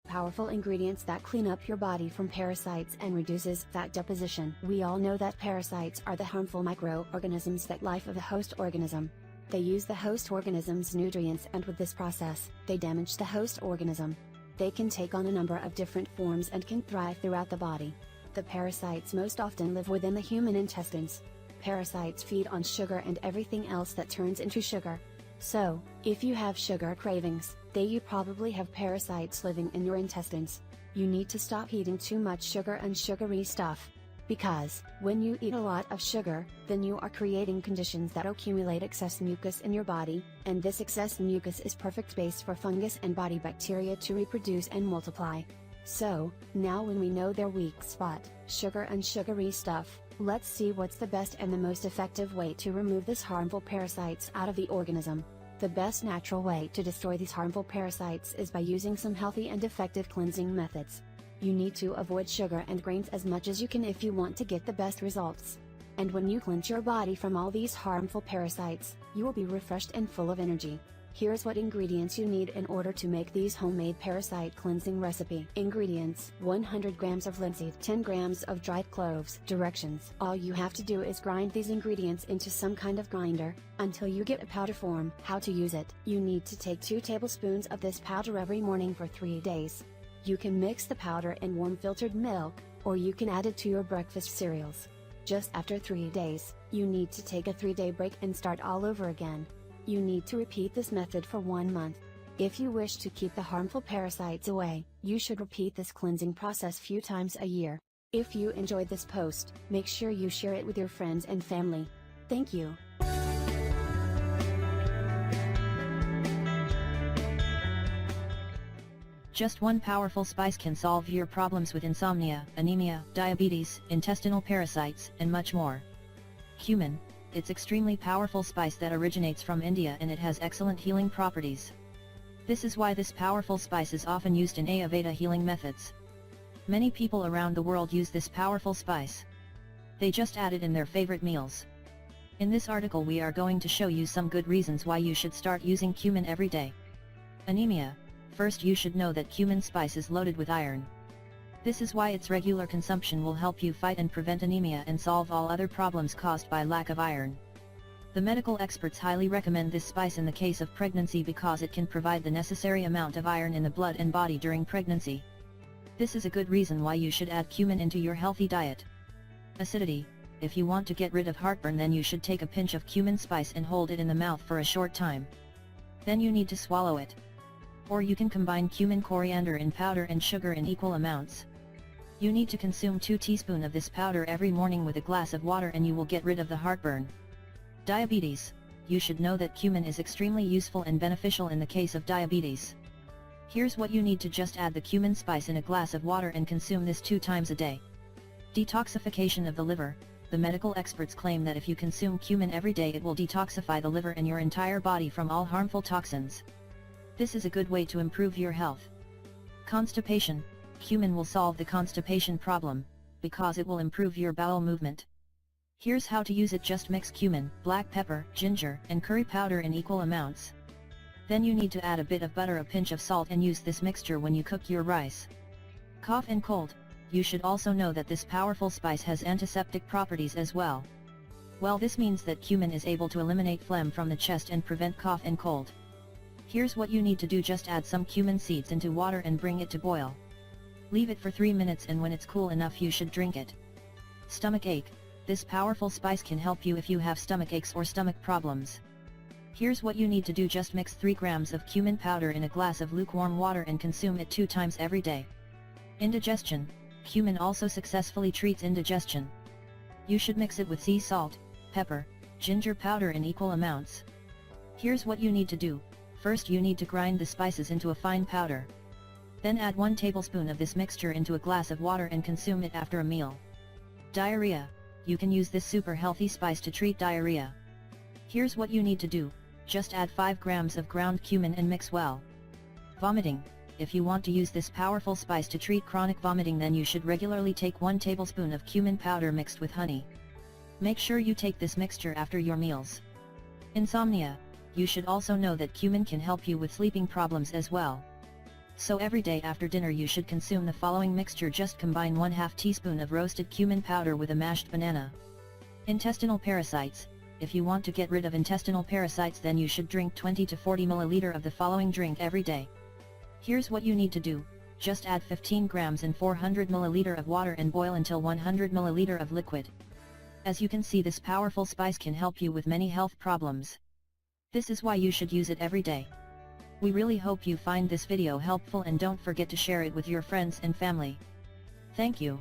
Powerful ingredients that clean up your body from parasites and reduces fat deposition. We all know that parasites are the harmful microorganisms that life of the host organism. They use the host organism's nutrients, and with this process, they damage the host organism. They can take on a number of different forms and can thrive throughout the body. The parasites most often live within the human intestines. Parasites feed on sugar and everything else that turns into sugar. So, if you have sugar cravings, then you probably have parasites living in your intestines. You need to stop eating too much sugar and sugary stuff. Because, when you eat a lot of sugar, then you are creating conditions that accumulate excess mucus in your body, and this excess mucus is perfect space for fungus and body bacteria to reproduce and multiply. So, now when we know their weak spot, sugar and sugary stuff, let's see what's the best and the most effective way to remove this harmful parasites out of the organism. The best natural way to destroy these harmful parasites is by using some healthy and effective cleansing methods. You need to avoid sugar and grains as much as you can if you want to get the best results. And when you cleanse your body from all these harmful parasites, you will be refreshed and full of energy. Here's what ingredients you need in order to make these homemade parasite cleansing recipe. Ingredients: 100 grams of linseed, 10 grams of dried cloves. Directions: all you have to do is grind these ingredients into some kind of grinder, until you get a powder form. How to use it: you need to take 2 tablespoons of this powder every morning for 3 days. You can mix the powder in warm filtered milk, or you can add it to your breakfast cereals. Just after 3 days, you need to take a 3-day break and start all over again. You need to repeat this method for 1 month. If you wish to keep the harmful parasites away, you should repeat this cleansing process few times a year. If you enjoyed this post, make sure you share it with your friends and family. Thank you. Just one powerful spice can solve your problems with insomnia, anemia, diabetes, intestinal parasites, and much more. Cumin. It's extremely powerful spice that originates from India, and it has excellent healing properties. This is why this powerful spice is often used in Ayurveda healing methods. Many people around the world use this powerful spice. They just add it in their favorite meals. In this article we are going to show you some good reasons why you should start using cumin every day. Anemia. First, you should know that cumin spice is loaded with iron. This is why its regular consumption will help you fight and prevent anemia and solve all other problems caused by lack of iron. The medical experts highly recommend this spice in the case of pregnancy because it can provide the necessary amount of iron in the blood and body during pregnancy. This is a good reason why you should add cumin into your healthy diet. Acidity. If you want to get rid of heartburn, then you should take a pinch of cumin spice and hold it in the mouth for a short time. Then you need to swallow it. Or you can combine cumin coriander in powder and sugar in equal amounts. You need to consume 2 teaspoons of this powder every morning with a glass of water and you will get rid of the heartburn. Diabetes. You should know that cumin is extremely useful and beneficial in the case of diabetes. Here's what you need to just add the cumin spice in a glass of water and consume this 2 times a day. Detoxification of the liver. The medical experts claim that if you consume cumin every day, it will detoxify the liver and your entire body from all harmful toxins. This is a good way to improve your health. Constipation. Cumin will solve the constipation problem, because it will improve your bowel movement. Here's how to use it: just mix cumin, black pepper, ginger, and curry powder in equal amounts. Then you need to add a bit of butter, a pinch of salt, and use this mixture when you cook your rice. Cough and cold. You should also know that this powerful spice has antiseptic properties as well. Well, this means that cumin is able to eliminate phlegm from the chest and prevent cough and cold. Here's what you need to do: just add some cumin seeds into water and bring it to boil. Leave it for 3 minutes, and when it's cool enough you should drink it. Stomach ache. This powerful spice can help you if you have stomach aches or stomach problems. Here's what you need to do: just mix 3 grams of cumin powder in a glass of lukewarm water and consume it 2 times every day. Indigestion. Cumin also successfully treats indigestion. You should mix it with sea salt, pepper, ginger powder in equal amounts. Here's what you need to do: first you need to grind the spices into a fine powder. Then add 1 tablespoon of this mixture into a glass of water and consume it after a meal. Diarrhea. You can use this super healthy spice to treat diarrhea. Here's what you need to do: just add 5 grams of ground cumin and mix well. Vomiting. if you want to use this powerful spice to treat chronic vomiting, then you should regularly take 1 tablespoon of cumin powder mixed with honey. Make sure you take this mixture after your meals. Insomnia. You should also know that cumin can help you with sleeping problems as well. So every day after dinner you should consume the following mixture. Just combine 1/2 teaspoon of roasted cumin powder with a mashed banana. Intestinal parasites. If you want to get rid of intestinal parasites, then you should drink 20 to 40 ml of the following drink every day. Here's what you need to do. Just add 15 grams in 400 ml of water and boil until 100 ml of liquid. As you can see, this powerful spice can help you with many health problems. This is why you should use it every day. We really hope you find this video helpful, and don't forget to share it with your friends and family. Thank you.